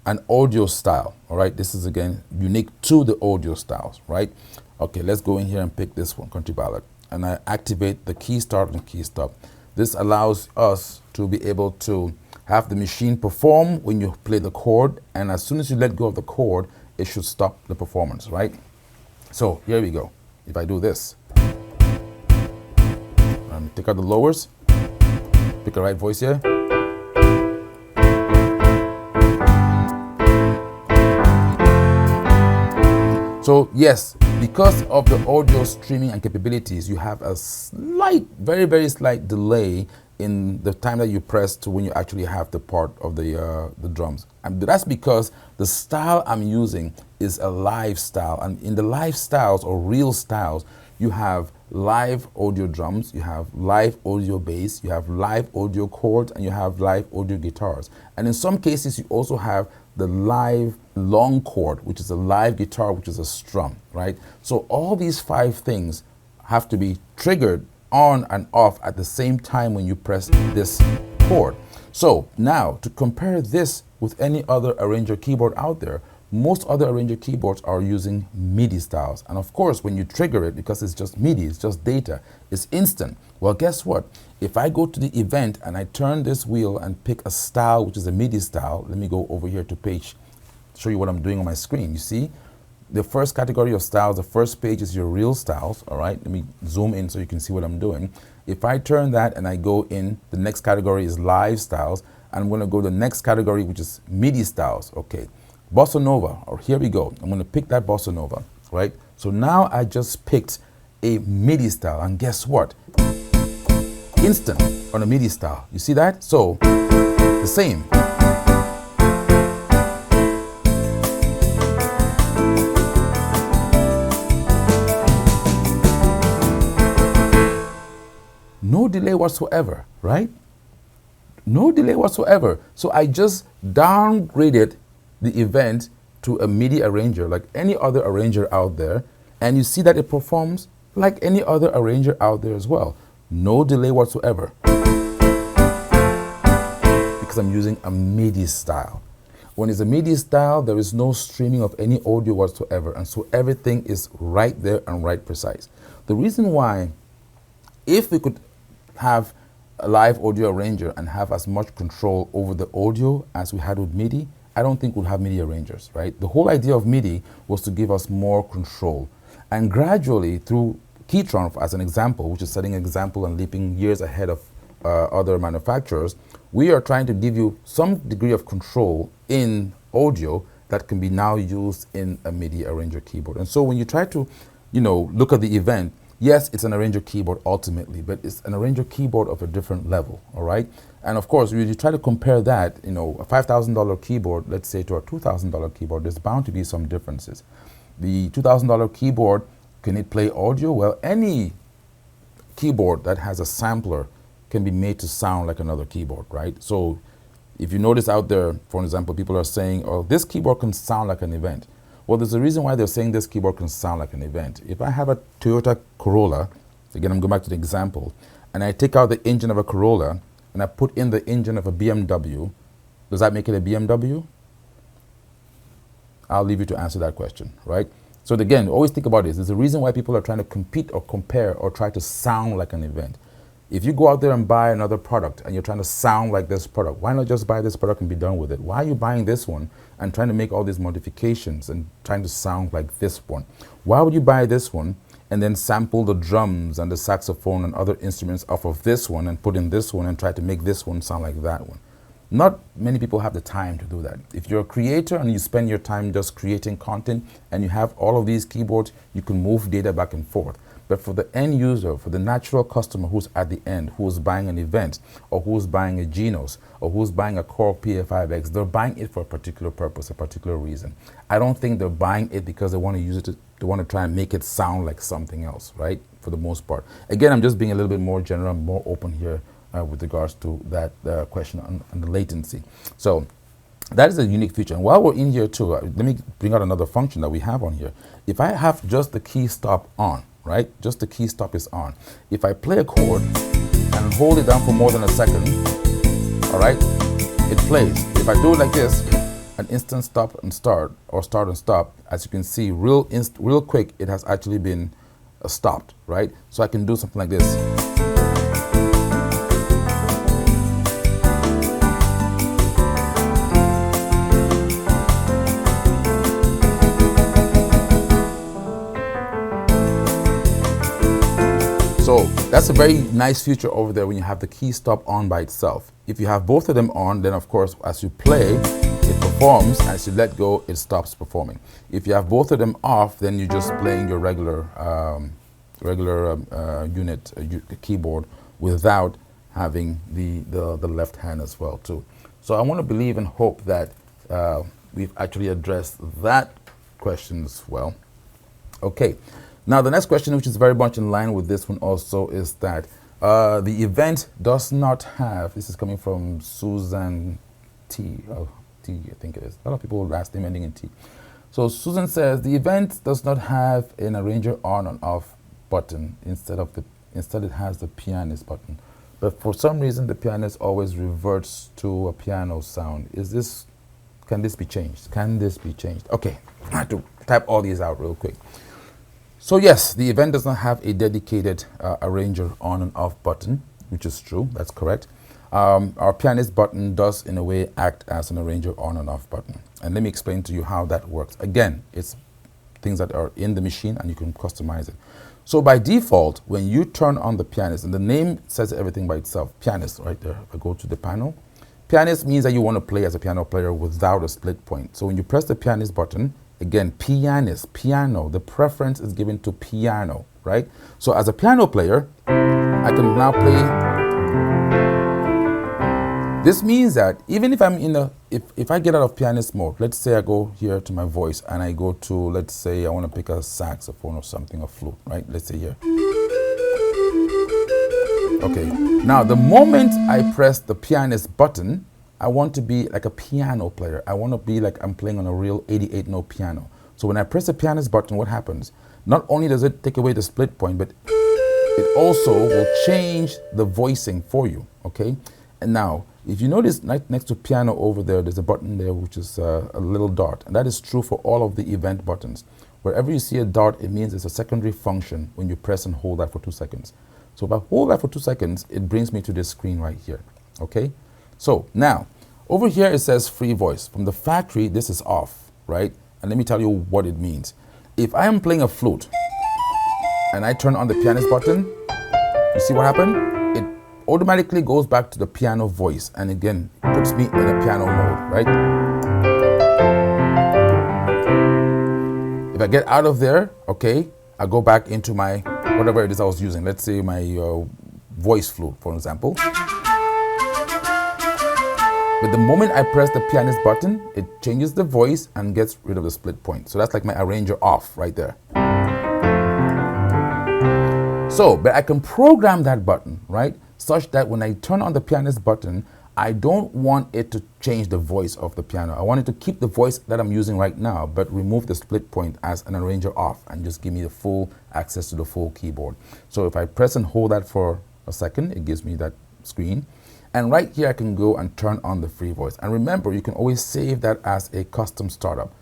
Speaker 1: an audio style, all right, this is again unique to the audio styles, right? Okay, let's go in here and pick this one, country ballad, and I activate the key start and key stop. This allows us to be able to have the machine perform when you play the chord, and as soon as you let go of the chord, it should stop the performance, right? So here we go. If I do this, take out the lowers, pick the right voice here. So yes, because of the audio streaming and capabilities, you have a slight, very, very slight delay in the time that you press to when you actually have the part of the drums. And that's because the style I'm using is a live style. And in the live styles or real styles, you have live audio drums, you have live audio bass, you have live audio chords, and you have live audio guitars. And in some cases, you also have the live long chord, which is a live guitar, which is a strum, right? So all these 5 things have to be triggered on and off at the same time when you press this chord. So now to compare this with any other arranger keyboard out there, most other arranger keyboards are using MIDI styles. And of course, when you trigger it, because it's just MIDI, it's just data, it's instant. Well, guess what? If I go to the event and I turn this wheel and pick a style, which is a MIDI style, let me go over here to page, show you what I'm doing on my screen. You see, the first category of styles, the first page is your real styles, all right? Let me zoom in so you can see what I'm doing. If I turn that and I go in, the next category is live styles. I'm gonna go to the next category, which is MIDI styles, okay. Bossa Nova, or here we go. I'm gonna pick that Bossa Nova, right? So now I just picked a MIDI style, and guess what? Instant on a MIDI style. You see that? So, the same. No delay whatsoever, right? No delay whatsoever. So I just downgraded the event to a MIDI arranger like any other arranger out there, and you see that it performs like any other arranger out there as well. No delay whatsoever because I'm using a MIDI style. When it's a MIDI style, there is no streaming of any audio whatsoever, and so everything is right there and right precise. The reason why, if we could have a live audio arranger and have as much control over the audio as we had with MIDI, I don't think we'll have MIDI arrangers, right? The whole idea of MIDI was to give us more control. And gradually, through KETRON, as an example, which is setting an example and leaping years ahead of other manufacturers, we are trying to give you some degree of control in audio that can be now used in a MIDI arranger keyboard. And so when you try to, look at the event, yes, it's an arranger keyboard ultimately, but it's an arranger keyboard of a different level, all right? And of course, when you try to compare that, a $5,000 keyboard, let's say, to a $2,000 keyboard, there's bound to be some differences. The $2,000 keyboard, can it play audio? Well, any keyboard that has a sampler can be made to sound like another keyboard, right? So if you notice out there, for example, people are saying, oh, this keyboard can sound like an event. Well, there's a reason why they're saying this keyboard can sound like an event. If I have a Toyota Corolla, again, I'm going back to the example, and I take out the engine of a Corolla and I put in the engine of a BMW, does that make it a BMW? I'll leave you to answer that question, right? So again, always think about this. There's a reason why people are trying to compete or compare or try to sound like an event. If you go out there and buy another product and you're trying to sound like this product, why not just buy this product and be done with it? Why are you buying this one and trying to make all these modifications and trying to sound like this one? Why would you buy this one and then sample the drums and the saxophone and other instruments off of this one and put in this one and try to make this one sound like that one? Not many people have the time to do that. If you're a creator and you spend your time just creating content and you have all of these keyboards, you can move data back and forth. But for the end user, for the natural customer who's at the end, who's buying an event, or who's buying a Genos, or who's buying a Core PA5X, they're buying it for a particular purpose, a particular reason. I don't think they're buying it because they want to use it, they want to try and make it sound like something else, right? For the most part. Again, I'm just being a little bit more general, more open here with regards to that question on the latency. So that is a unique feature. And while we're in here too, let me bring out another function that we have on here. If I have just the key stop on, right? Just the key stop is on. If I play a chord and hold it down for more than a second, all right, it plays. If I do it like this, an instant stop and start, or start and stop, as you can see, real quick, it has actually been stopped, right? So I can do something like this. So that's a very nice feature over there when you have the key stop on by itself. If you have both of them on, then of course, as you play, it performs, and as you let go, it stops performing. If you have both of them off, then you're just playing your regular unit keyboard without having the left hand as well too. So I want to believe and hope that we've actually addressed that question as well. Okay. Now, the next question, which is very much in line with this one also, is that the event does not have, this is coming from Susan T. Oh, T, I think it is. A lot of people last name ending in T. So Susan says, the event does not have an arranger on and off button. Instead it has the pianist button. but for some reason the pianist always reverts to a piano sound. Can this be changed? Can this be changed? Okay, I have to type all these out real quick. So yes, the event does not have a dedicated arranger on and off button, which is true, that's correct. Our pianist button does in a way act as an arranger on and off button. And let me explain to you how that works. Again, it's things that are in the machine and you can customize it. So by default, when you turn on the pianist, and the name says everything by itself, pianist right there, if I go to the panel, pianist means that you want to play as a piano player without a split point. So when you press the pianist button, again, pianist, piano, the preference is given to piano, right? So as a piano player, I can now play. This means that even if I'm if I get out of pianist mode, let's say I go here to my voice and I go to, let's say I want to pick a saxophone or something, a flute, right? Let's say here. Okay, now the moment I press the pianist button, I want to be like a piano player. I want to be like I'm playing on a real 88-note piano. So when I press the pianist button, what happens? Not only does it take away the split point, but it also will change the voicing for you, okay? And now, if you notice next to piano over there, there's a button there which is a little dot. And that is true for all of the event buttons. Wherever you see a dot, it means it's a secondary function when you press and hold that for 2 seconds. So if I hold that for 2 seconds, it brings me to this screen right here, okay? So now, over here it says free voice. From the factory, this is off, right? And let me tell you what it means. If I am playing a flute and I turn on the pianist button, you see what happened? It automatically goes back to the piano voice and again puts me in a piano mode, right? If I get out of there, okay, I go back into my whatever it is I was using. Let's say my voice flute, for example. But the moment I press the pianist button, it changes the voice and gets rid of the split point. So that's like my arranger off right there. So, but I can program that button, right? Such that when I turn on the pianist button, I don't want it to change the voice of the piano. I want it to keep the voice that I'm using right now, but remove the split point as an arranger off and just give me the full access to the full keyboard. So if I press and hold that for a second, it gives me that screen. And right here, I can go and turn on the free voice. And remember, you can always save that as a custom startup,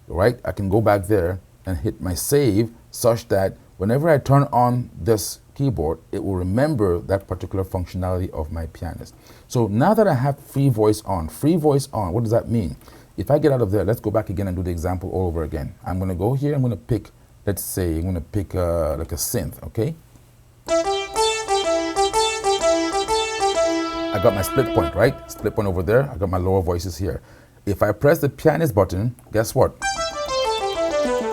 Speaker 1: right? I can go back there and hit my save such that whenever I turn on this keyboard, it will remember that particular functionality of my pianist. So now that I have free voice on, what does that mean? If I get out of there, let's go back again and do the example all over again. I'm going to go here, I'm going to pick, let's say, I'm going to pick like a synth, okay? I got my split point, right? Split point over there. I got my lower voices here. If I press the pianist button, guess what?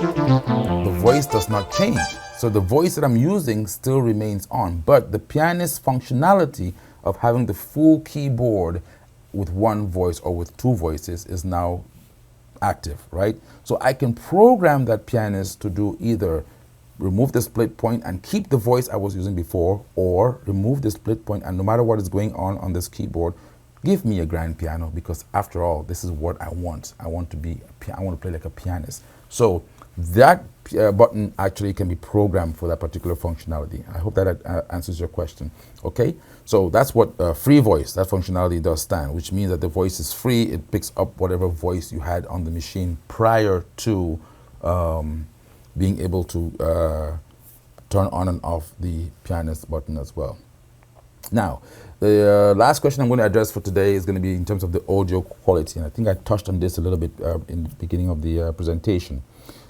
Speaker 1: The voice does not change. So the voice that I'm using still remains on, but the pianist functionality of having the full keyboard with one voice or with two voices is now active, right? So I can program that pianist to do either remove the split point and keep the voice I was using before, or remove the split point and no matter what is going on this keyboard, give me a grand piano, because after all, this is what I want. I want to play like a pianist. So that button actually can be programmed for that particular functionality. I hope that answers your question. Okay, so that's what free voice, that functionality does stand, which means that the voice is free. It picks up whatever voice you had on the machine prior to being able to turn on and off the pianist button as well. Now, the last question I'm going to address for today is going to be in terms of the audio quality, and I think I touched on this a little bit in the beginning of the presentation.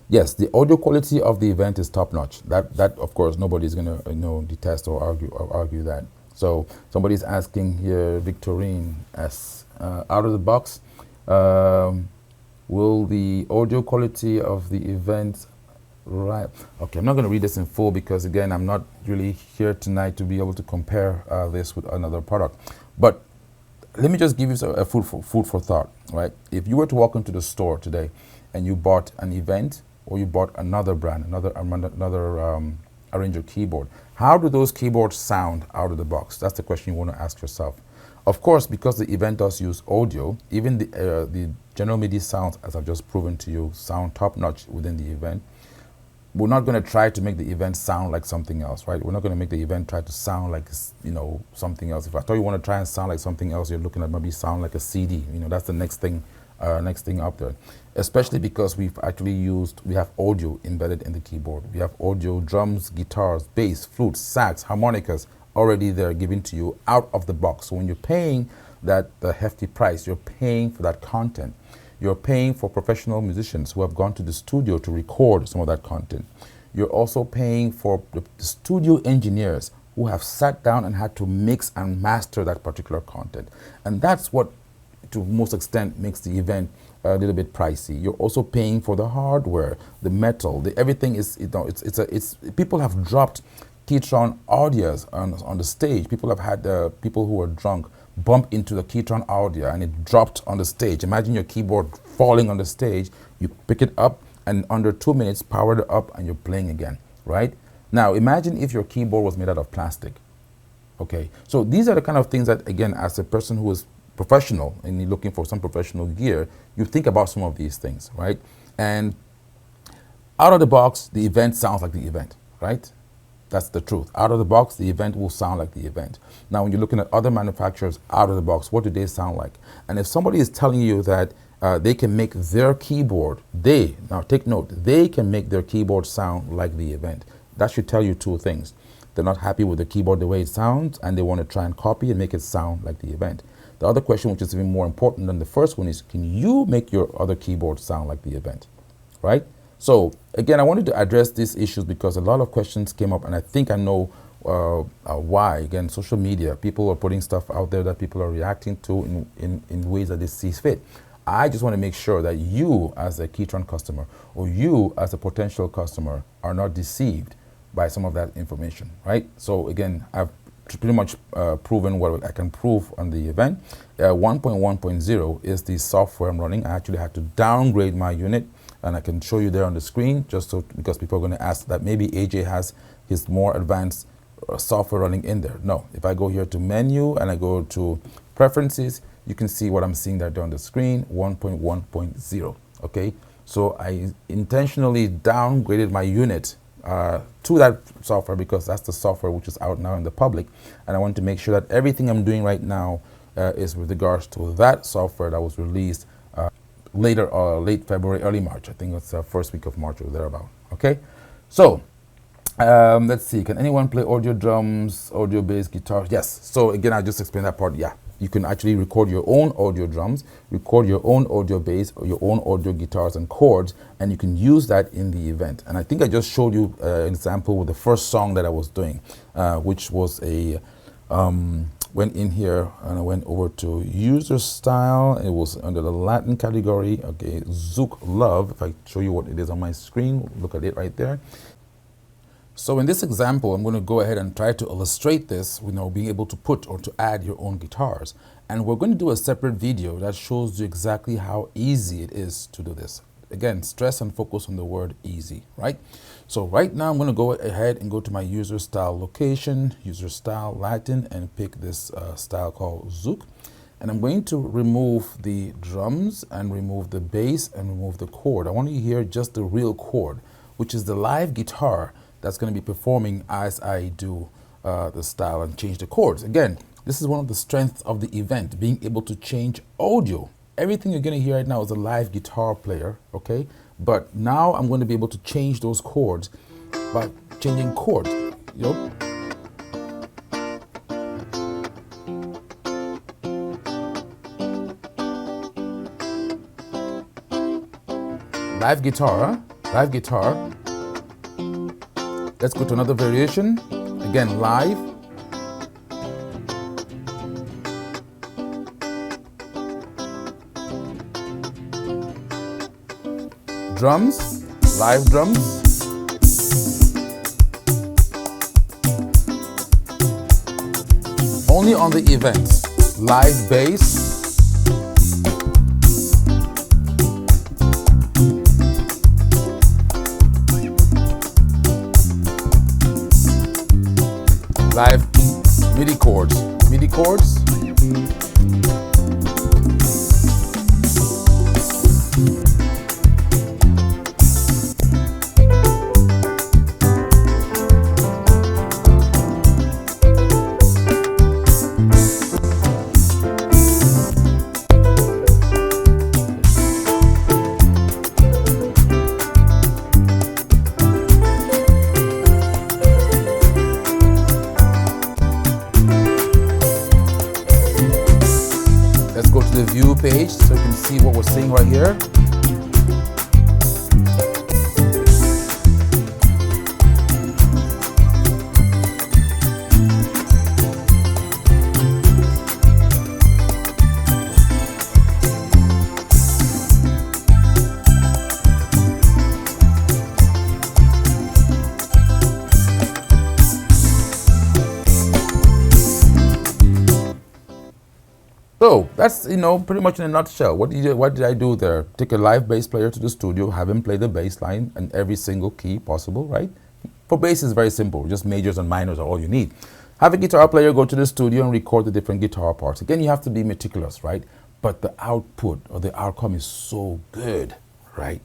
Speaker 1: Yes, the audio quality of the event is top-notch. That of course nobody's going to detest or argue that. So somebody's asking here, Victorine S, out of the box, will the audio quality of the event right? Okay, I'm not going to read this in full because again, I'm not really here tonight to be able to compare this with another product. But let me just give you a food for thought, right? If you were to walk into the store today and you bought an event, or you bought another brand, another arranger keyboard, how do those keyboards sound out of the box? That's the question you want to ask yourself. Of course, because the event does use audio, even the general MIDI sounds, as I've just proven to you, sound top-notch within the event. we're not going to try to make the event sound like something else, right? We're not going to make the event try to sound like, something else. If I thought you want to try and sound like something else, you're looking at maybe sound like a CD. That's the next thing up there. Especially because we have audio embedded in the keyboard. We have audio, drums, guitars, bass, flutes, sax, harmonicas already there given to you out of the box. So when you're paying the hefty price, you're paying for that content. You're paying for professional musicians who have gone to the studio to record some of that content. You're also paying for the studio engineers who have sat down and had to mix and master that particular content. And that's what, to most extent, makes the event a little bit pricey. You're also paying for the hardware, the metal, everything is, people have dropped KETRON audios on the stage. People have had people who are drunk bump into the KETRON audio and it dropped on the stage. Imagine your keyboard falling on the stage, you pick it up and under 2 minutes power it up and you're playing again, right? Now imagine if your keyboard was made out of plastic. Okay, so these are the kind of things that, again, as a person who is professional and you're looking for some professional gear, you think about some of these things, right? And out of the box, the event sounds like the event, right? That's the truth. Out of the box, the event will sound like the event. Now, when you're looking at other manufacturers out of the box, what do they sound like? And if somebody is telling you that they can make their keyboard, now take note, they can make their keyboard sound like the event. That should tell you two things. They're not happy with the keyboard the way it sounds, and they want to try and copy and make it sound like the event. The other question, which is even more important than the first one, is can you make your other keyboard sound like the event, right? So again, I wanted to address these issues because a lot of questions came up, and I think I know why. Again, social media, people are putting stuff out there that people are reacting to in ways that they see fit. I just want to make sure that you as a KETRON customer or you as a potential customer are not deceived by some of that information, right? So again, I've pretty much proven what I can prove on the event. 1.1.0 is the software I'm running. I actually had to downgrade my unit, and I can show you there on the screen just so, because people are going to ask that maybe AJ has his more advanced software running in there. No, if I go here to menu and I go to preferences, you can see what I'm seeing there on the screen, 1.1.0, okay? So I intentionally downgraded my unit to that software because that's the software which is out now in the public, and I want to make sure that everything I'm doing right now is with regards to that software that was released late February, early March. I think it's the first week of March or thereabout. Okay, so let's see. Can anyone play audio drums, audio bass, guitar? Yes. So again, I just explained that part. Yeah, you can actually record your own audio drums, record your own audio bass, or your own audio guitars and chords, and you can use that in the event. And I think I just showed you an example with the first song that I was doing, which was a went in here and I went over to user style. It was under the Latin category. Okay, Zouk Love. If I show you what it is on my screen, look at it right there. So in this example, I'm going to go ahead and try to illustrate this, being able to put or to add your own guitars. And we're going to do a separate video that shows you exactly how easy it is to do this. Again, stress and focus on the word easy, right? So right now I'm going to go ahead and go to my user style location, user style Latin, and pick this style called Zouk. And I'm going to remove the drums and remove the bass and remove the chord. I want you to hear just the real chord, which is the live guitar that's going to be performing as I do the style and change the chords. Again, this is one of the strengths of the event, being able to change audio. Everything you're going to hear right now is a live guitar player, okay? But now I'm going to be able to change those chords by changing chords. Live guitar, live guitar. Let's go to another variation. Again, live. Drums, live drums. Only on the event. Live bass. Live MIDI chords. MIDI chords. see what we're seeing right here? So that's, pretty much in a nutshell. What did I do there? Take a live bass player to the studio, have him play the bass line and every single key possible, right? For bass, it's very simple. Just majors and minors are all you need. Have a guitar player go to the studio and record the different guitar parts. Again, you have to be meticulous, right? But the output or the outcome is so good, right?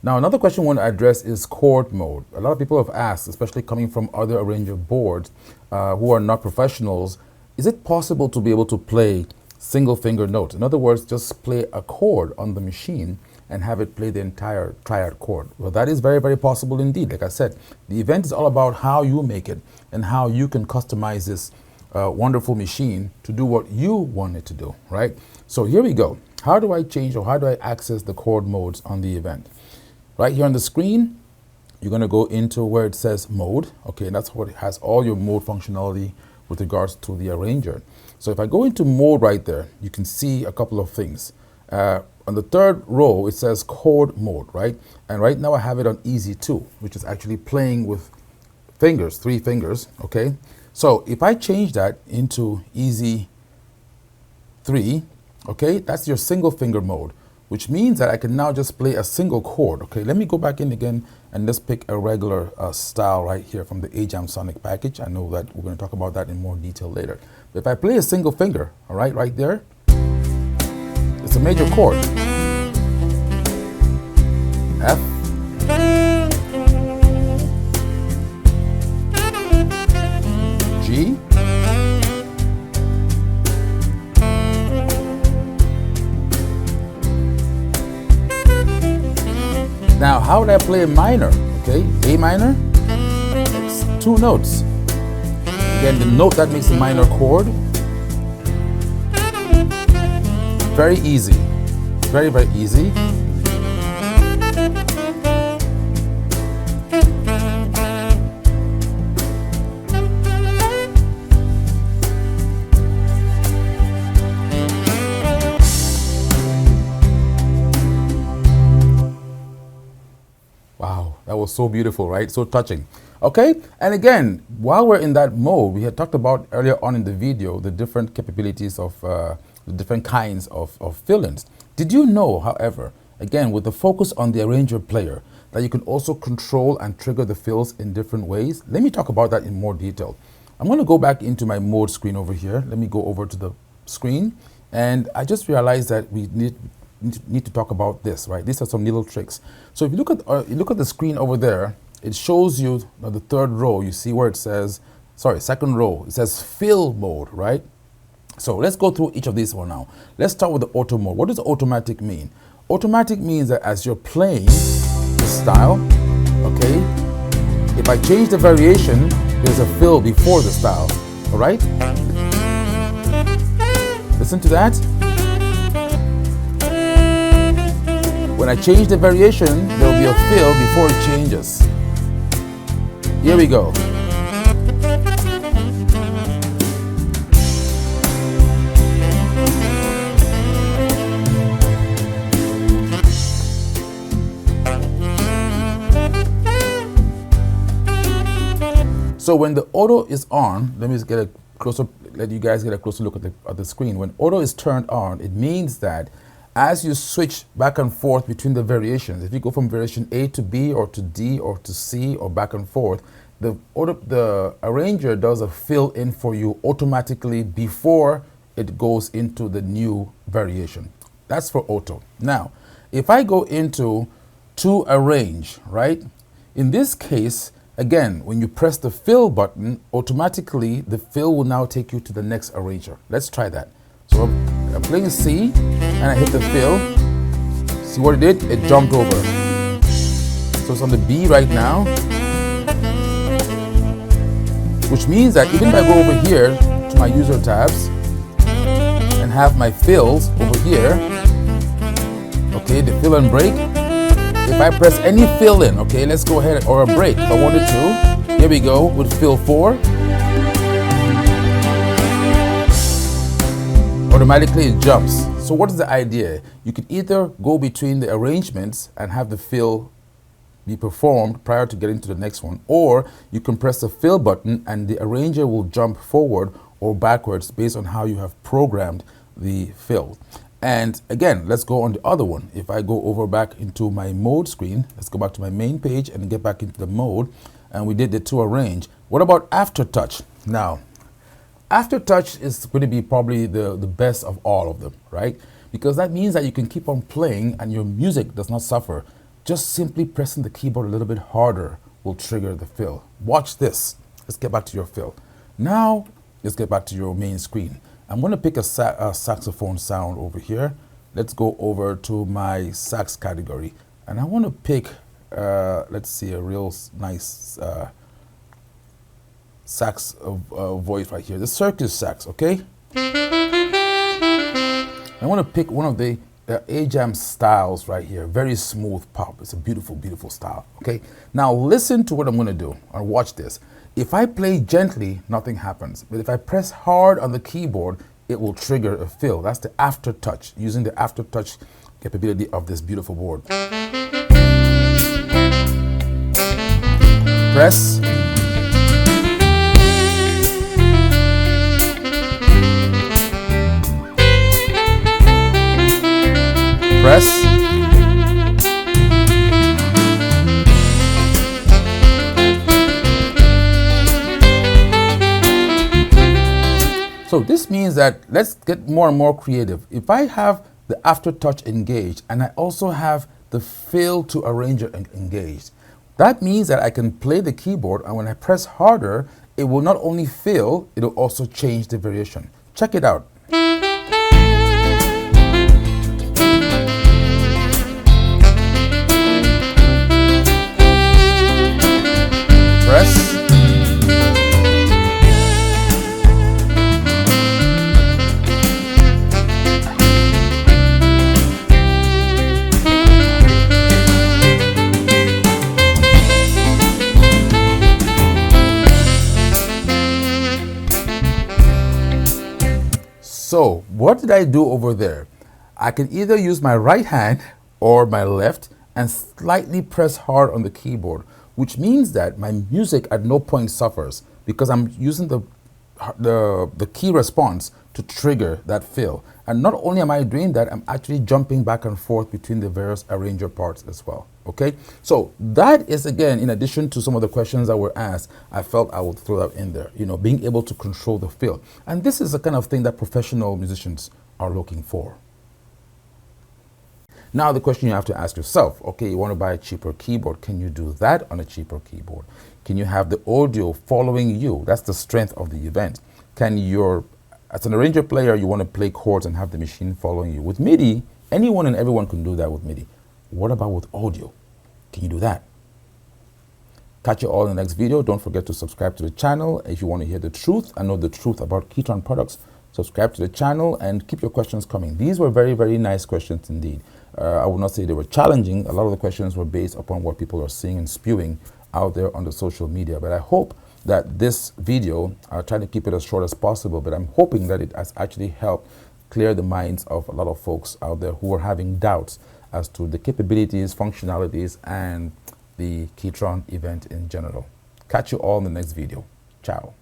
Speaker 1: Now, another question I want to address is chord mode. A lot of people have asked, especially coming from other arranger boards who are not professionals, is it possible to be able to play single finger notes? In other words, just play a chord on the machine and have it play the entire triad chord. Well, that is very, very possible indeed. Like I said, the event is all about how you make it and how you can customize this wonderful machine to do what you want it to do, right? So here we go. How do I change or how do I access the chord modes on the event? Right here on the screen, you're going to go into where it says mode. Okay, and that's what it has, all your mode functionality with regards to the arranger. So if I go into mode right there, you can see a couple of things. On the third row, it says chord mode, right? And right now I have it on easy 2, which is actually playing with fingers, 3 fingers, okay? So if I change that into easy 3, okay, that's your single finger mode, which means that I can now just play a single chord, okay? Let me go back in again and let's pick a regular style right here from the AjamSonic package. I know that we're going to talk about that in more detail later. But if I play a single finger, all right, right there, it's a major chord. F. G. Now, how would I play a minor? Okay, A minor, it's 2 notes. Again, the note that makes a minor chord. Very easy, very, very easy. Wow, that was so beautiful, right? So touching. Okay, and again, while we're in that mode, we had talked about earlier on in the video the different capabilities of the different kinds of fill-ins. Did you know, however, again, with the focus on the arranger player, that you can also control and trigger the fills in different ways? Let me talk about that in more detail. I'm going to go back into my mode screen over here. Let me go over to the screen, and I just realized that we need to talk about this, right? These are some little tricks. So if you look at the screen over there, it shows you the third row. You see where it says, second row, it says fill mode, right? So let's go through each of these one now. Let's start with the auto mode. What does automatic mean? Automatic means that as you're playing the style, okay, if I change the variation, there's a fill before the style, all right? Listen to that. When I change the variation, there will be a fill before it changes. Here we go. So when the auto is on, let me just let you guys get a closer look at the screen. When auto is turned on, it means that as you switch back and forth between the variations, if you go from variation A to B or to D or to C or back and forth, the arranger does a fill in for you automatically before it goes into the new variation. That's for auto. Now, if I go into to arrange, right? In this case, again, when you press the fill button, automatically the fill will now take you to the next arranger. Let's try that. So I'm playing C and I hit the fill. See what it did? It jumped over. So it's on the B right now, which means that even if I go over here to my user tabs and have my fills over here, okay, the fill and break. If I press any fill in, okay, let's go ahead, or a break if I wanted to. Here we go with fill 4. Automatically it jumps. So what is the idea? You could either go between the arrangements and have the fill be performed prior to getting to the next one, or you can press the fill button and the arranger will jump forward or backwards based on how you have programmed the fill. And again, let's go on the other one. If I go over back into my mode screen, let's go back to my main page and get back into the mode, and we did the to arrange. What about aftertouch? Now, aftertouch is going to be probably the best of all of them, right? Because that means that you can keep on playing and your music does not suffer. Just simply pressing the keyboard a little bit harder will trigger the fill. Watch this. Let's get back to your fill. Now, let's get back to your main screen. I'm going to pick a saxophone sound over here. Let's go over to my sax category. And I want to pick, let's see, a real nice sax voice right here. The circus sax, okay? I want to pick one of the Ajam styles right here. Very smooth pop. It's a beautiful, beautiful style, okay? Now listen to what I'm going to do, or watch this. If I play gently, nothing happens. But if I press hard on the keyboard, it will trigger a fill. That's the aftertouch, using the aftertouch capability of this beautiful board. Press. Press. So this means that let's get more and more creative. If I have the aftertouch engaged and I also have the fill to arranger engaged, that means that I can play the keyboard, and when I press harder, it will not only fill, it will also change the variation. Check it out. Press. So what did I do over there? I can either use my right hand or my left and slightly press hard on the keyboard, which means that my music at no point suffers because I'm using the key response to trigger that fill. And not only am I doing that, I'm actually jumping back and forth between the various arranger parts as well. Okay, so that is, again, in addition to some of the questions that were asked, I felt I would throw that in there, you know, being able to control the fill. And this is the kind of thing that professional musicians are looking for. Now the question you have to ask yourself, okay, you want to buy a cheaper keyboard. Can you do that on a cheaper keyboard? Can you have the audio following you? That's the strength of the event. Can your, as an arranger player, you want to play chords and have the machine following you. With MIDI, anyone and everyone can do that with MIDI. What about with audio? Can you do that? Catch you all in the next video. Don't forget to subscribe to the channel. If you want to hear the truth and know the truth about KETRON products, subscribe to the channel and keep your questions coming. These were very, very nice questions indeed. I would not say they were challenging. A lot of the questions were based upon what people are seeing and spewing out there on the social media. But I hope that this video, I'll try to keep it as short as possible, but I'm hoping that it has actually helped clear the minds of a lot of folks out there who are having doubts as to the capabilities, functionalities, and the KETRON event in general. Catch you all in the next video. Ciao.